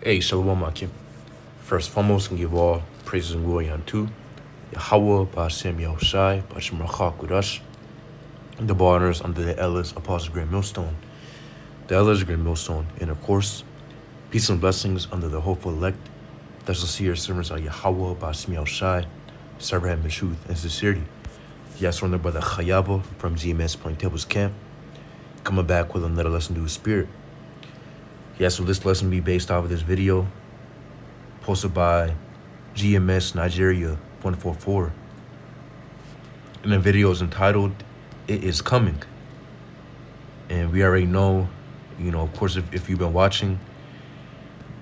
Hey, Shalom Akim. First and foremost, we give all praises and glory unto Yahweh, Ba'ashem Yahushai, Ba'ashem Rachak Kudash, and the honors under the Elders, Apostles, Great Millstone, the Elders, Great Millstone, and of course, peace and blessings under the hopeful elect, that shall see your servants are Yahweh, Ba'ashem Yahushai, serve him in truth and sincerity. Yes, from the brother Chayaba from GMS Point Tables Camp, coming back with another lesson to his spirit. Yes, so this lesson will be based off of this video posted by GMS Nigeria 144. And the video is entitled, It Is Coming. And we already know, of course, if you've been watching,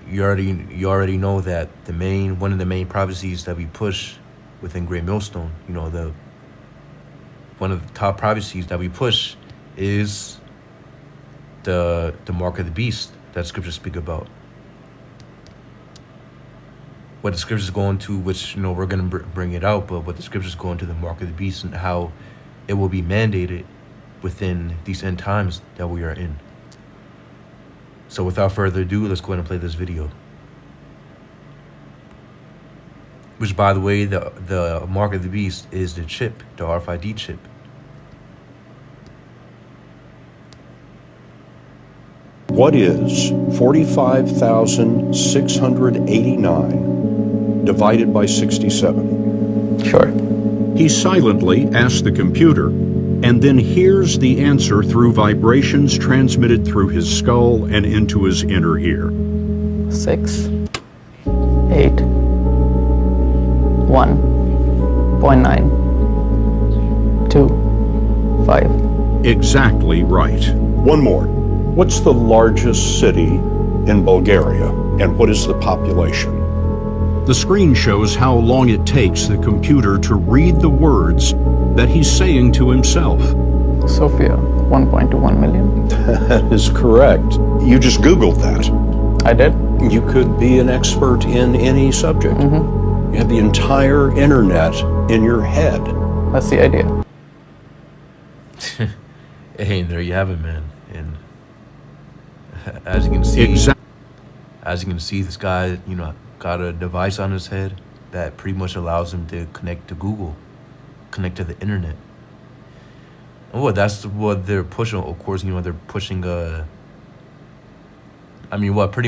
you already know that one of the main prophecies that we push within Great Millstone, one of the top prophecies that we push is the mark of the beast that scriptures speak about. What the scriptures go into, which we're going to bring it out, but what the scriptures go into the mark of the beast and how it will be mandated within these end times that we are in. So without further ado, let's go ahead and play this video. Which, by the way, the mark of the beast is the chip, the RFID chip. What is 45,689 divided by 67? Sure. He silently asks the computer and then hears the answer through vibrations transmitted through his skull and into his inner ear. 6, 8, 1.9, 2, 5. Exactly right. One more. What's the largest city in Bulgaria, and what is the population? The screen shows how long it takes the computer to read the words that he's saying to himself. Sophia, 1.21 million. That is correct. You just Googled that. I did. You could be an expert in any subject. You have the entire internet in your head. That's the idea. Hey, and there you have it, man. And as you can see, this guy, got a device on his head that pretty much allows him to connect to Google, connect to the internet. And that's what they're pushing. Of course, they're pushing pretty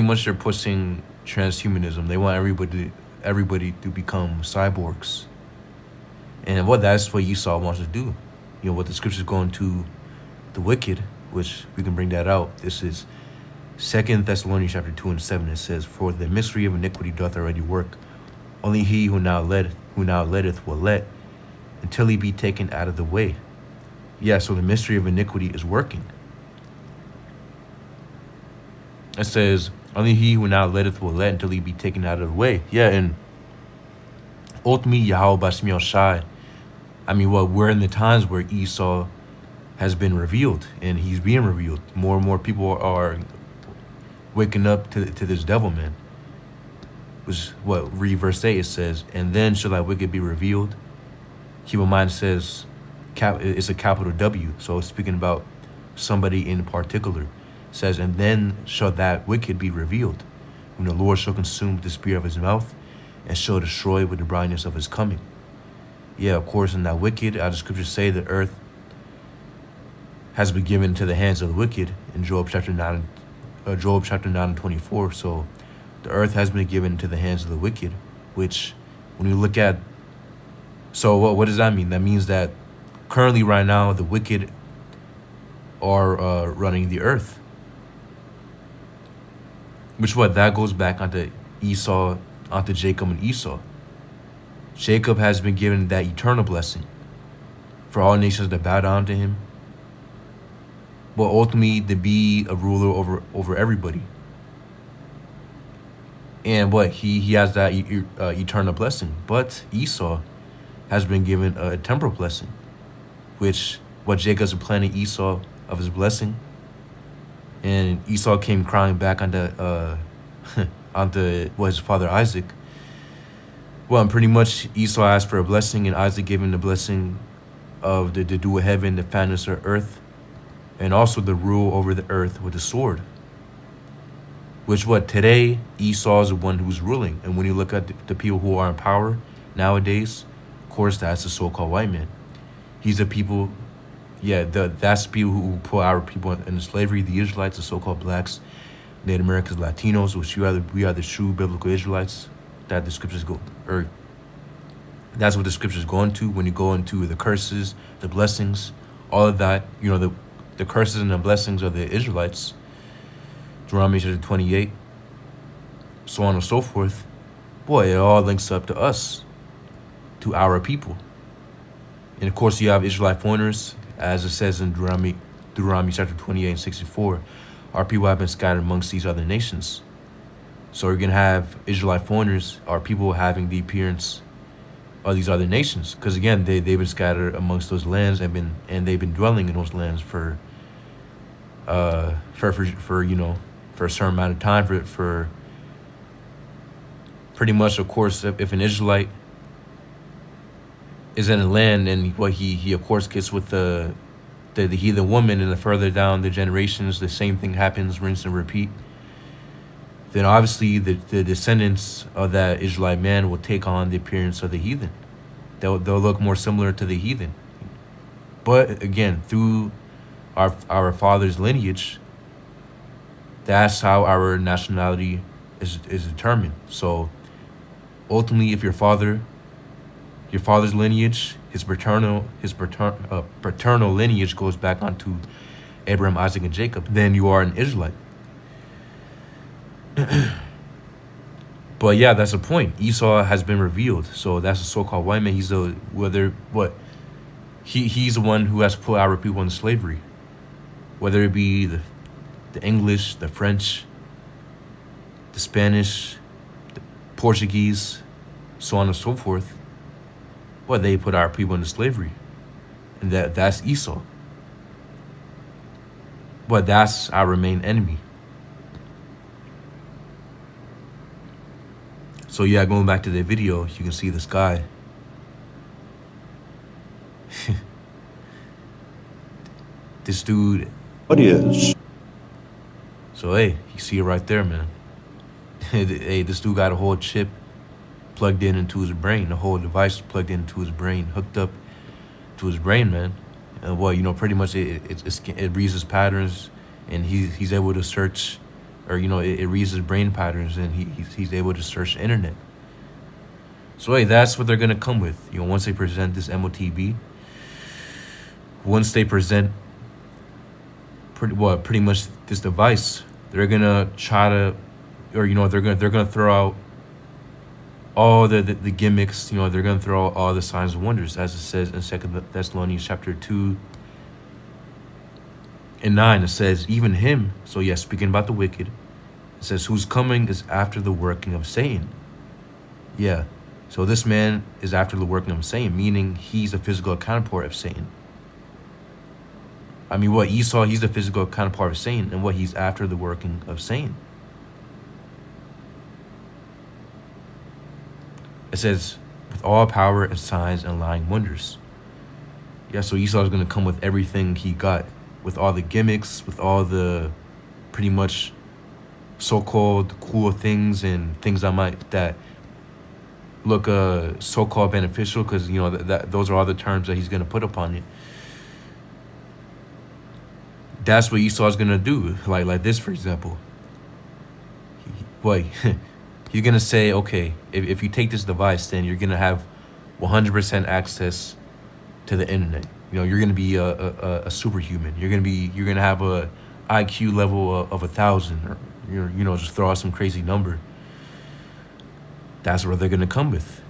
much they're pushing transhumanism. They want everybody to become cyborgs. And that's what Esau wants to do. What the scriptures go into the wicked, which we can bring that out. This is 2 Thessalonians chapter 2 and 7. It says, For the mystery of iniquity doth already work. Only he who now letteth will let, until he be taken out of the way. Yeah, so the mystery of iniquity is working. It says, only he who now letteth will let, until he be taken out of the way. Yeah, and ultimately, Yahweh Ba'ashem Yahushai, we're in the times where Esau has been revealed, and he's being revealed. More and more people are waking up to this devil, man. Which read verse 8, it says, and then shall thy wicked be revealed. Keep in mind, it says, it's a capital W, so it's speaking about somebody in particular. It says, and then shall that wicked be revealed, when the Lord shall consume with the spear of his mouth, and shall destroy with the brightness of his coming. Yeah, of course, in that wicked, the scriptures say the earth has been given to the hands of the wicked in Job chapter 9 and 24. So the earth has been given to the hands of the wicked, which when you look at, so what does that mean? That means that currently right now the wicked are running the earth. Which that goes back onto Jacob and Esau. Jacob has been given that eternal blessing for all nations to bow down to him, but ultimately to be a ruler over everybody. And he has that eternal blessing. But Esau has been given a temporal blessing, which Jacob's planning Esau of his blessing, and Esau came crying back onto his father Isaac. Well, and pretty much Esau asked for a blessing, and Isaac gave him the blessing of the dew of heaven, the fatness of earth, and also the rule over the earth with the sword, Which what today Esau is the one who's ruling, and when you look at the people who are in power nowadays, of course that's the so-called white man. He's the people, yeah, that's the people who put our people into slavery. The Israelites, the so-called blacks, Native Americans, Latinos, which we are the true biblical Israelites. That the scriptures go, or that's what the scriptures go into when you go into the curses, the blessings, all of that. You know, the curses and the blessings of the Israelites. Deuteronomy chapter 28, so on and so forth. Boy, it all links up to us, to our people. And of course, you have Israelite foreigners, as it says in Deuteronomy chapter 28 and 64. Our people have been scattered amongst these other nations. So you're going to have Israelite foreigners, our people having the appearance of these other nations. Because again, they've been scattered amongst those lands and they've been dwelling in those lands for you know, for a certain amount of time, for pretty much. Of course, if an Israelite is in a land and what he of course gets with the heathen woman, and the further down the generations the same thing happens, rinse and repeat, then obviously the descendants of that Israelite man will take on the appearance of the heathen. They'll look more similar to the heathen. But again, through our father's lineage, that's how our nationality is determined. So ultimately, if your father's lineage, his paternal lineage goes back onto Abraham, Isaac, and Jacob, then you are an Israelite. But yeah, that's the point. Esau has been revealed. So that's the so-called white man. He's the he's the one who has put our people into slavery. Whether it be the English, the French, the Spanish, the Portuguese, so on and so forth. Well, they put our people into slavery. And that's Esau. But that's our main enemy. So yeah, going back to the video, you can see this guy. This dude. What is? So hey, you see it right there, man. Hey, this dude got a whole chip plugged into his brain, the whole device plugged into his brain, hooked up to his brain, man. And well, you know, pretty much it reads his patterns, and he's able to search, or you know, it reads his brain patterns, and he's able to search the internet. So hey, that's what they're gonna come with. You know, once they present this MOTB, once they present pretty much this device, they're gonna try to, or you know, they're gonna throw out all the gimmicks. You know, they're gonna throw out all the signs and wonders, as it says in 2 Thessalonians chapter 2 and 9. It says, even him. So yes, speaking about the wicked, it says, whose coming is after the working of Satan. Yeah. So this man is after the working of Satan, meaning he's a physical counterpart of Satan. I mean, what Esau, he's the physical counterpart of Satan, and what he's after the working of Satan. It says, with all power and signs and lying wonders. Yeah, so Esau is going to come with everything he got, with all the gimmicks, with all the pretty much so-called cool things and things that look so-called beneficial, because you know that those are all the terms that he's going to put upon it. That's what Esau's going to do. Like this, for example. He's going to say, okay, if you take this device, then you're going to have 100% access to the internet. You know, you're going to be a superhuman. You're going to have a IQ level of 1,000, or you know, just throw out some crazy number. That's what they're going to come with.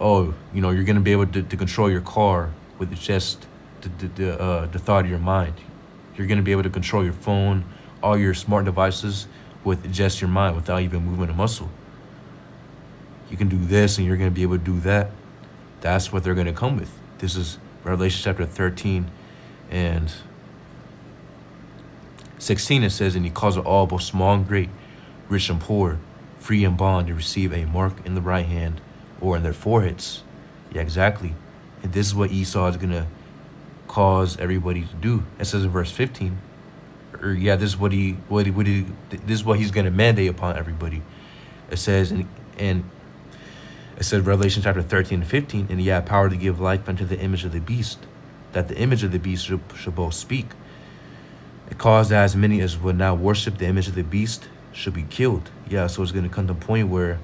Oh, you know, you're going to be able to control your car with just the thought of your mind. You're going to be able to control your phone, all your smart devices with just your mind, without even moving a muscle. You can do this and you're going to be able to do that. That's what they're going to come with. This is Revelation chapter 13 and 16. It says, and he calls it all, both small and great, rich and poor, free and bond, to receive a mark in the right hand or in their foreheads. Yeah, exactly. And this is what Esau is going to cause everybody to do. It says in verse 15, or yeah, this is this is what he's gonna mandate upon everybody. It says and it says Revelation chapter 13 and 15, and he had power to give life unto the image of the beast, that the image of the beast should both speak. It caused that as many as would not worship the image of the beast should be killed. Yeah, so it's gonna come to a point where,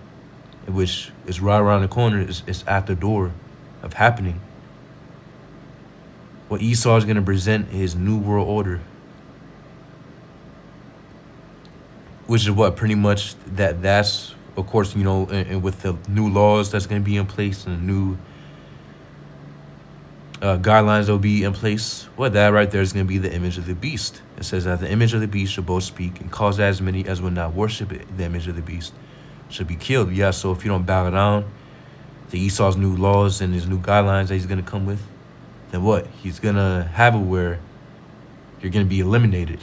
which is right around the corner, it's at the door of happening. What Esau is gonna present his new world order, which is what pretty much that's of course, you know, and with the new laws that's going to be in place and the new guidelines that will be in place, well, that right there is going to be the image of the beast. It says that the image of the beast should both speak and cause as many as would not worship it, the image of the beast should be killed. Yeah, so if you don't bow down to Esau's new laws and his new guidelines that he's going to come with, then what? He's going to have it where you're going to be eliminated.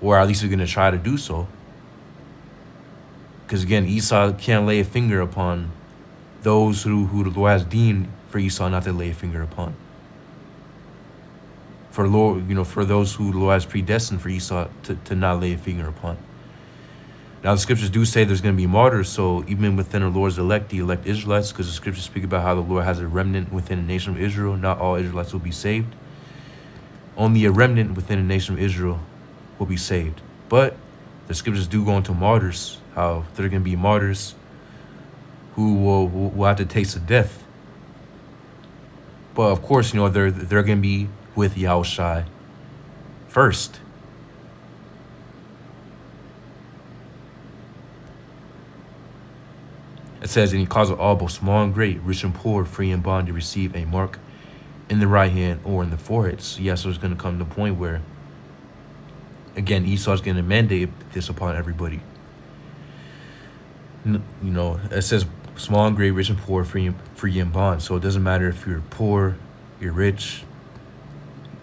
Or at least you're going to try to do so. Because again, Esau can't lay a finger upon those who the Lord has deemed for Esau not to lay a finger upon. For Lord, you know, for those who the Lord has predestined for Esau to not lay a finger upon. Now the scriptures do say there's going to be martyrs, so even within the Lord's elect, the elect Israelites, because the scriptures speak about how the Lord has a remnant within the nation of Israel. Not all Israelites will be saved. Only a remnant within the nation of Israel will be saved. But the scriptures do go into martyrs, how there are going to be martyrs who will have to taste of death. But of course, you know, they're going to be with Yahushua first. It says, and he causes all, both small and great, rich and poor, free and bond, to receive a mark in the right hand or in the forehead. So yeah, so it's going to come to a point where, again, Esau's going to mandate this upon everybody. You know, it says small and great, rich and poor, free and bond. So it doesn't matter if you're poor, you're rich,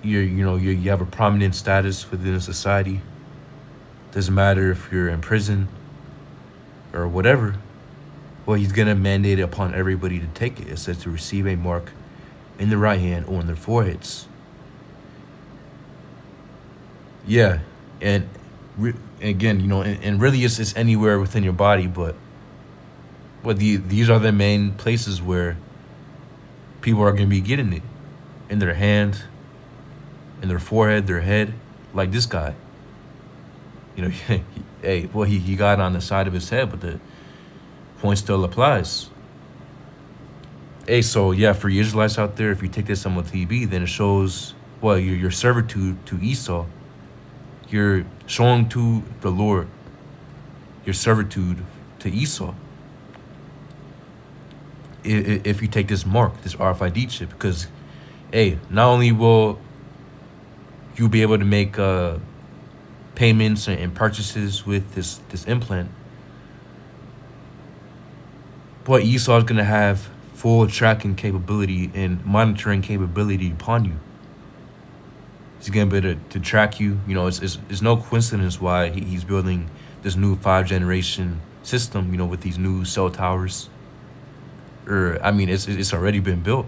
you have a prominent status within a society. Doesn't matter if you're in prison or whatever. Well, he's going to mandate it upon everybody to take it. It says to receive a mark in the right hand or in their foreheads. Yeah, and again, you know, and really it's anywhere within your body, but these are the main places where people are going to be getting it. In their hand, in their forehead, their head, like this guy. You know, hey, well, he got on the side of his head, but the point still applies. Hey, so yeah, for you Israelites out there, if you take this on TV, then it shows, well, your servitude to Esau. You're showing to the Lord your servitude to Esau. If you take this mark, this RFID chip, because, hey, not only will you be able to make payments and purchases with this implant, but Esau is going to have full tracking capability and monitoring capability upon you. He's going to be able to track you. You know, it's no coincidence why he's building this new 5th-generation system, you know, with these new cell towers. Or, I mean, it's already been built.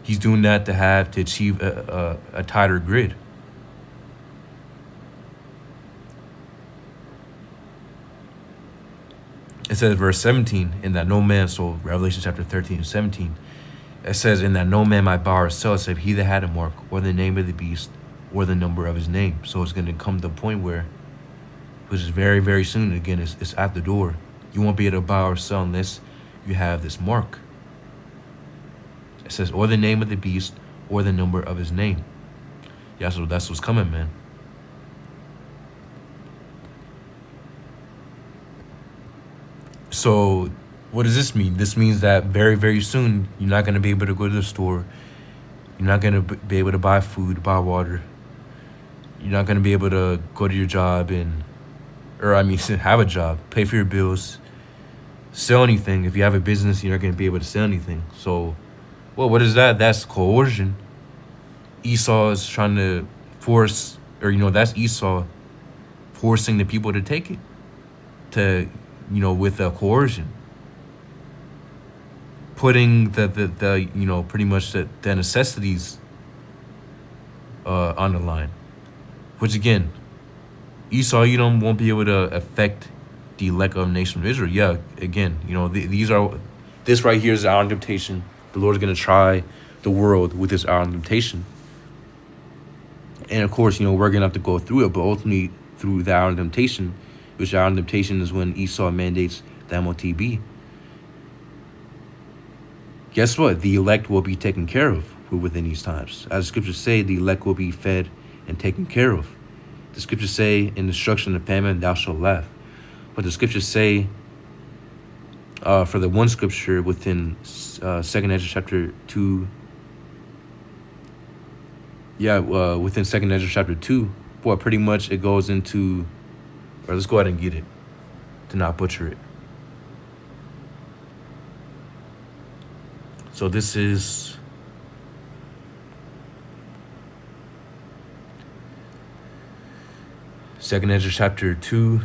He's doing that to achieve a tighter grid. It says, verse 17, in that no man, so Revelation chapter 13 and 17, it says, in that no man might buy or sell, except he that had a mark, or the name of the beast, or the number of his name. So it's going to come to the point where, which is very, very soon, again, it's at the door. You won't be able to buy or sell unless you have this mark. It says, or the name of the beast, or the number of his name. Yeah, so that's what's coming, man. So what does this mean? This means that very, very soon, you're not going to be able to go to the store. You're not going to be able to buy food, buy water. You're not going to be able to go to your job have a job, pay for your bills, sell anything. If you have a business, you're not going to be able to sell anything. So, well, what is that? That's coercion. Esau is trying to force, that's Esau forcing the people to take it, with a coercion. Putting the pretty much the necessities on the line. Which again, Esau, won't be able to affect the elect of the nation of Israel. Yeah, again, this right here is our temptation. The Lord's going to try the world with this hour of temptation. And of course, we're going to have to go through it, but ultimately through the hour of temptation, which hour of temptation is when Esau mandates the MOTB. Guess what? The elect will be taken care of within these times. As the scriptures say, the elect will be fed and taken care of. The scriptures say, in destruction and famine, thou shalt laugh. But the scriptures say, for the one scripture within 2nd Ezra chapter 2, within 2nd Ezra chapter 2, boy, pretty much it goes into, or let's go ahead and get it, to not butcher it. So this is Second Ezra chapter 2.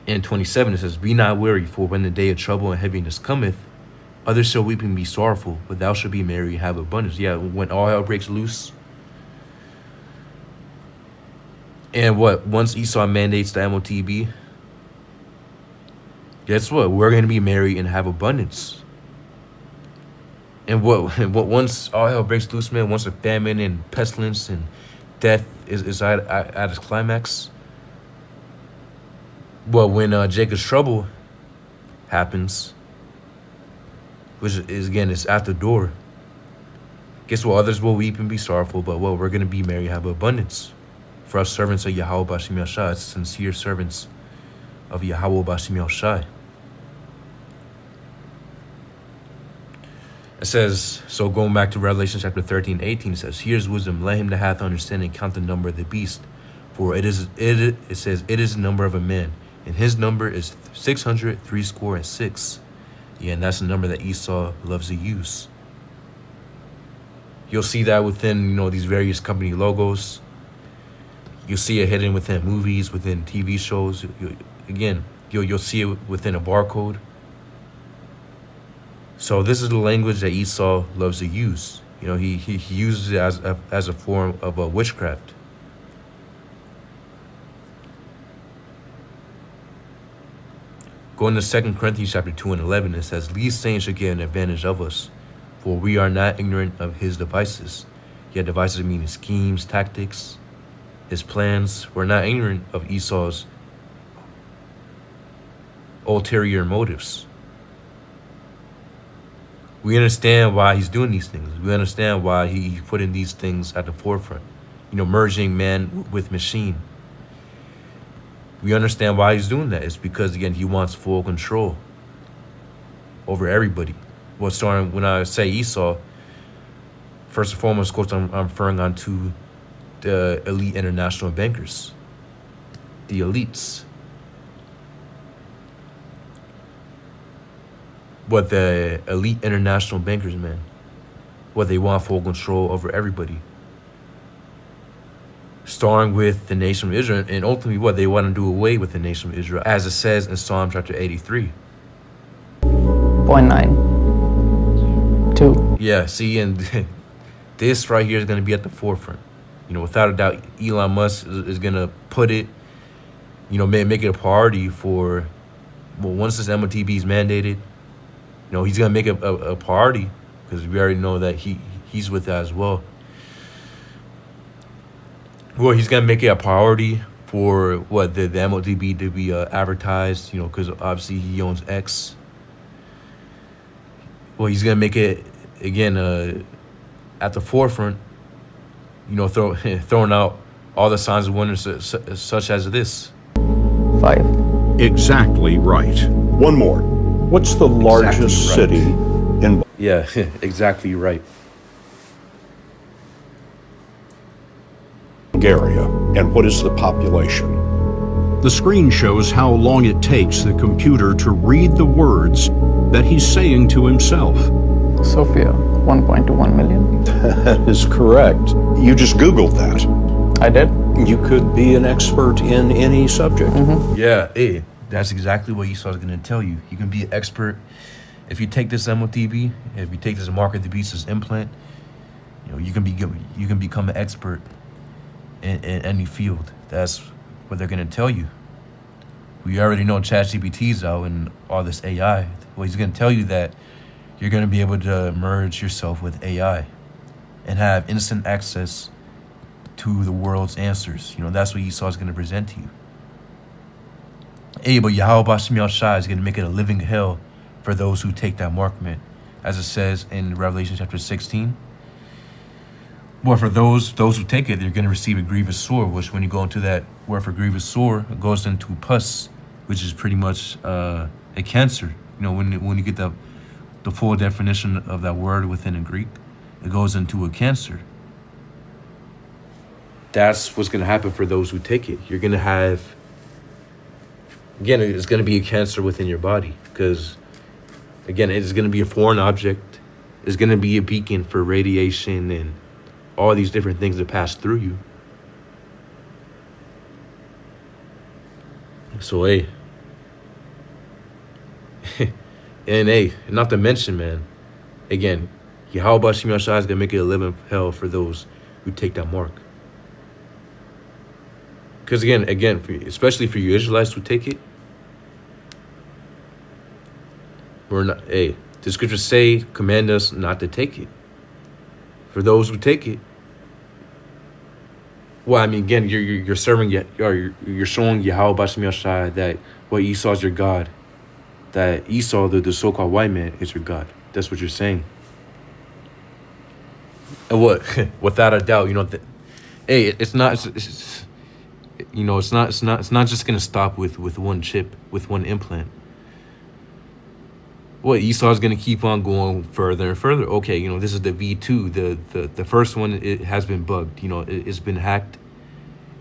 And 27, it says, Be not weary, for when the day of trouble and heaviness cometh, others shall weep and be sorrowful, but thou shalt be merry and have abundance. Yeah, when all hell breaks loose. And once Esau mandates the MOTB, guess what? We're going to be merry and have abundance. And once all hell breaks loose, man, once a famine and pestilence and death is at its climax, when Jacob's trouble happens, which is, again, it's at the door, guess what? Others will weep and be sorrowful, but we're going to be merry and have abundance. For us servants of Yahweh Bashim Yashai, it's sincere servants of Yahweh Bashim Yashai. It says, so going back to Revelation chapter 13:18, it says, Here's wisdom, let him that hath understanding count the number of the beast, for it says, it is the number of a man, and his number is 666. Yeah, and that's the number that Esau loves to use. You'll see that within, these various company logos. You'll see it hidden within movies, within TV shows. You'll see it within a barcode. So this is the language that Esau loves to use. He uses it as a form of a witchcraft. Going to 2 Corinthians chapter 2 and 11, it says, These sayings shall get an advantage of us, for we are not ignorant of his devices. Yet devices meaning schemes, tactics, his plans. We're not ignorant of Esau's ulterior motives. We understand why he's doing these things. We understand why he's putting these things at the forefront. Merging man with machine. We understand why he's doing that. It's because, again, he wants full control over everybody. When I say Esau, first and foremost, of course, I'm referring on to the elite international bankers, the elites. But the elite international bankers, man, they want full control over everybody. Starting with the nation of Israel, and ultimately they want to do away with the nation of Israel, as it says in Psalm chapter 83. 0.9. 2. Yeah, see, and this right here is going to be at the forefront. Without a doubt, Elon Musk is going to put it, make it a priority for, once this MOTB is mandated, he's going to make it a priority, because we already know that he's with that as well. He's going to make it a priority for the MOTB to be advertised, because obviously he owns X. He's going to make it, again, at the forefront, throwing out all the signs of wonders such as this. 5. Exactly right. One more. What's the largest Exactly city in Yeah, exactly right. Bulgaria, and what is the population? The screen shows how long it takes the computer to read the words that he's saying to himself. Sophia, 1.21 million. That is correct. You just Googled that. I did. You could be an expert in any subject. Yeah, that's exactly what Esau's going to tell you. You can be an expert if you take this MOTB, if you take this mark of the beast as implant, you can become an expert in any field. That's what they're gonna tell you. We already know ChatGPT's out and all this AI. Well, he's gonna tell you that you're gonna be able to merge yourself with AI and have instant access to the world's answers. That's what Esau is gonna present to you. Hey, but Yahweh Bashem Yahshai is gonna make it a living hell for those who take that markment, as it says in Revelation chapter 16. Well, for those who take it, they're going to receive a grievous sore, which when you go into that word for grievous sore, it goes into pus, which is pretty much a cancer. When you get the full definition of that word within in Greek, it goes into a cancer. That's what's going to happen for those who take it. You're going to have, again, it's going to be a cancer within your body because, again, it's going to be a foreign object. It's going to be a beacon for radiation and all these different things that pass through you. So, hey. And, hey, not to mention, man, again, Yahweh Bashem Yahshai is going to make it a living hell for those who take that mark. Because, again, especially for you Israelites who take it, we're not, hey, the scriptures say, command us not to take it. For those who take it, well, I mean, again, you're serving, you're showing Yahweh Bashem Yahshai that Esau is your God, that Esau, the so-called white man, is your God. That's what you're saying. And what, without a doubt, hey, it's not just gonna stop with one chip, with one implant. Esau's going to keep on going further and further. Okay, this is the V2. The first one, it has been bugged. It's been hacked.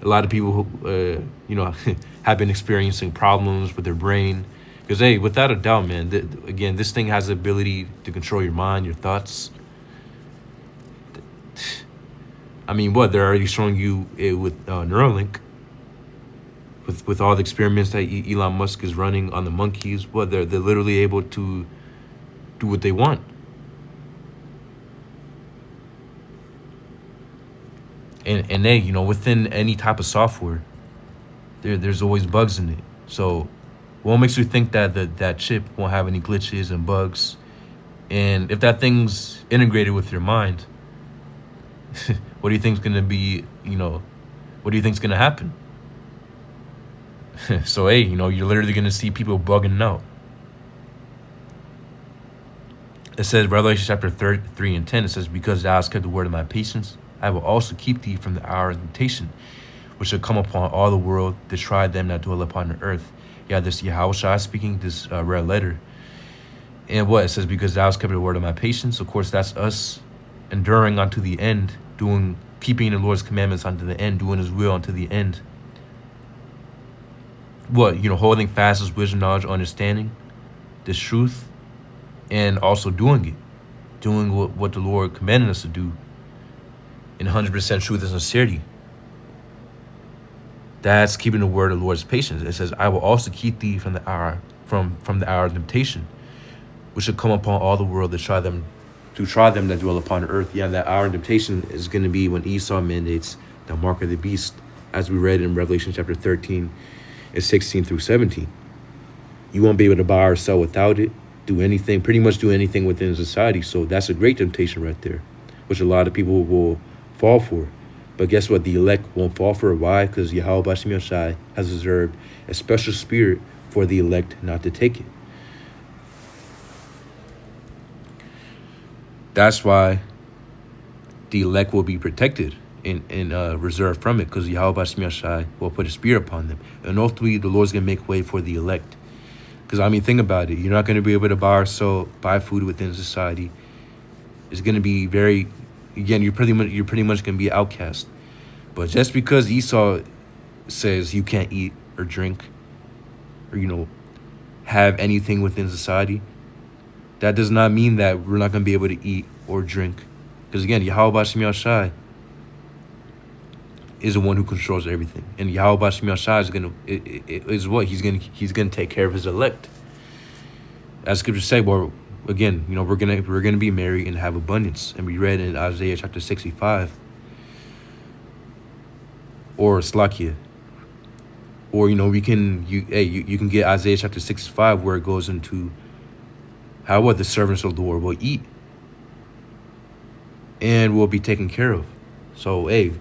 A lot of people who, have been experiencing problems with their brain. Because, hey, without a doubt, man, again, this thing has the ability to control your mind, your thoughts. I mean, they're already showing you it with Neuralink. With all the experiments that Elon Musk is running on the monkeys, they're literally able to do what they want. And they, within any type of software, there's always bugs in it. So what makes you think that that chip won't have any glitches and bugs? And if that thing's integrated with your mind, what do you think's gonna be, what do you think's gonna happen? So, hey, you're literally going to see people bugging out. It says, Revelation chapter 3 and 10, it says, because thou hast kept the word of my patience, I will also keep thee from the hour of temptation, which shall come upon all the world to try them that dwell upon the earth. Yeah, this Yahushua speaking, this red letter. And it says, because thou hast kept the word of my patience. Of course, that's us enduring unto the end, keeping the Lord's commandments unto the end, doing his will unto the end. Holding fast his wisdom, knowledge, understanding, this truth, and also doing it. Doing what the Lord commanded us to do in 100% truth and sincerity. That's keeping the word of the Lord's patience. It says, I will also keep thee from the hour of temptation, which shall come upon all the world to try them that dwell upon the earth. Yeah, that hour of temptation is going to be when Esau mandates the mark of the beast, as we read in Revelation chapter 13. It's 16 through 17. You won't be able to buy or sell without it, pretty much do anything within society. So that's a great temptation right there, which a lot of people will fall for. But guess what? The elect won't fall for it. Why? Because Yahweh Bashem Yahshai has reserved a special spirit for the elect not to take it. That's why the elect will be protected and reserved from it, because Yahweh Bashem Yahshai will put a spirit upon them. And ultimately, the Lord's going to make way for the elect. Because, think about it. You're not going to be able to buy food within society. It's going to be you're pretty much going to be an outcast. But just because Esau says you can't eat or drink or, have anything within society, that does not mean that we're not going to be able to eat or drink. Because, again, Yahweh Bashem Yahshai is the one who controls everything, and Yahweh Bashem Yahshai is what he's gonna take care of his elect. As scriptures say, again, we're gonna be married and have abundance. And we read in Isaiah chapter 65, or Slakia, or we can you can get Isaiah chapter 65, where it goes into how what the servants of the Lord will eat and will be taken care of. So again,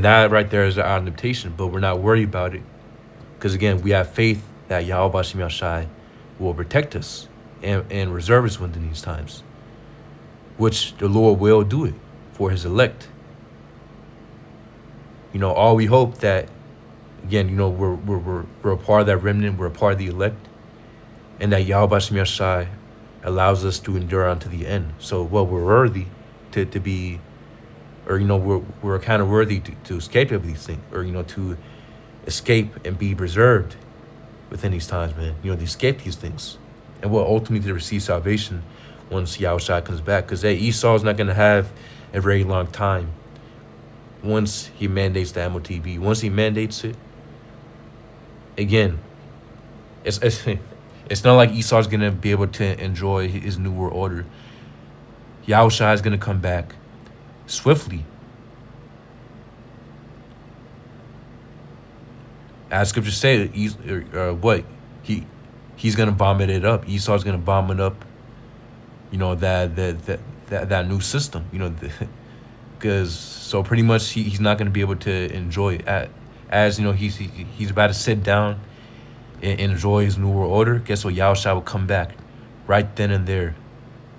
that right there is our invitation, but we're not worried about it, because again, we have faith that Yahweh Bashim Yashai will protect us and reserve us within these times, which the Lord will do it for his elect. All we hope that, again, we're a part of that remnant, we're a part of the elect, and that Yahweh Bashim Yashai allows us to endure unto the end. So, we're worthy to be, or we're kind of worthy to escape of these things, or to escape and be preserved within these times, man. To escape these things, and ultimately to receive salvation once Yahushua comes back. Because Esau's not gonna have a very long time once he mandates the MOTB. Once he mandates it, again, it's not like Esau's gonna be able to enjoy his new world order. Yahushua is gonna come back swiftly. As scripture say, he's gonna vomit it up. Esau's gonna vomit up, that new system, because so pretty much he's not gonna be able to enjoy it. As he's about to sit down and enjoy his new world order. Guess what? Yahushua will come back right then and there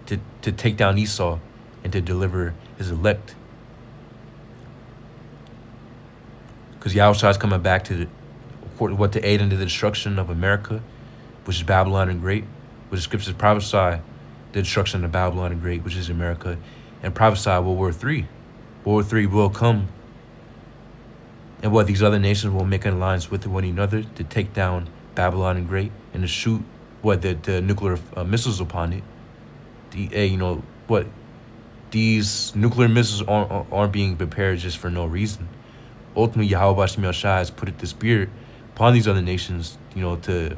to take down Esau and to deliver his elect. Because Yahushua is coming back to aid in the destruction of America, which is Babylon and Great, which the scriptures prophesy the destruction of Babylon and Great, which is America, and prophesy World War III. World War III will come, and these other nations will make an alliance with one another to take down Babylon and Great and to shoot the nuclear missiles upon it. These nuclear missiles aren't being prepared just for no reason. Ultimately, Yahweh Bashim Yashai has put the spirit upon these other nations, to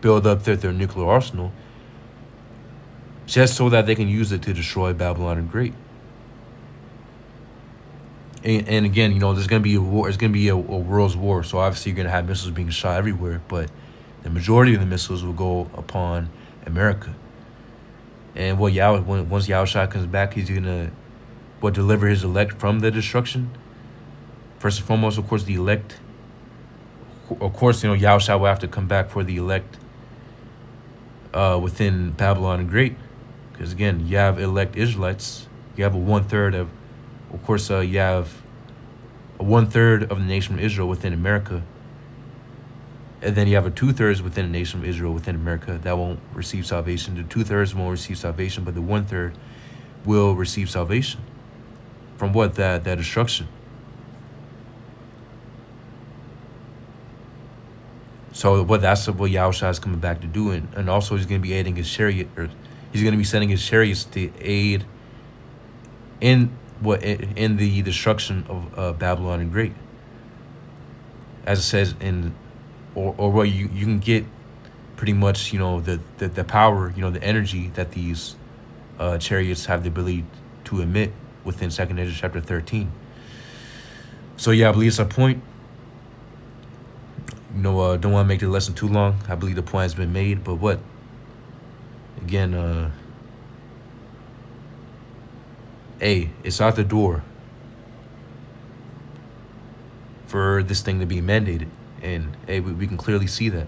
build up their nuclear arsenal, just so that they can use it to destroy Babylon and Great. And again, there's gonna be a war. It's gonna be a world's war. So obviously, you're gonna have missiles being shot everywhere, but the majority of the missiles will go upon America. And once Yahushua comes back, he's gonna deliver his elect from the destruction. First and foremost, of course, the elect. Of course, Yahushua will have to come back for the elect within Babylon and Great. Because again, you have elect Israelites. You have a 1/3 of course, you have a 1/3 of the nation of Israel within America. And then you have a 2/3 within the nation of Israel within America that won't receive salvation. The 2/3 won't receive salvation, but the 1/3 will receive salvation. From that destruction. So that's what Yahushua is coming back to do, and also he's going to be aiding his chariot, or he's going to be sending his chariots to aid in the destruction of Babylon and Great, as it says or you can get pretty much the power, the energy that these chariots have the ability to emit within 2 Ezra chapter 13. So I believe it's a point. Don't want to make the lesson too long. I believe the point has been made, but again, it's out the door for this thing to be mandated, and we can clearly see that.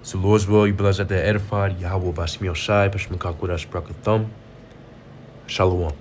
So Lord's will, you bless that edified. Yahweh Bashim Yoshai, Bashim Kakwadash Brakathum. Shalom.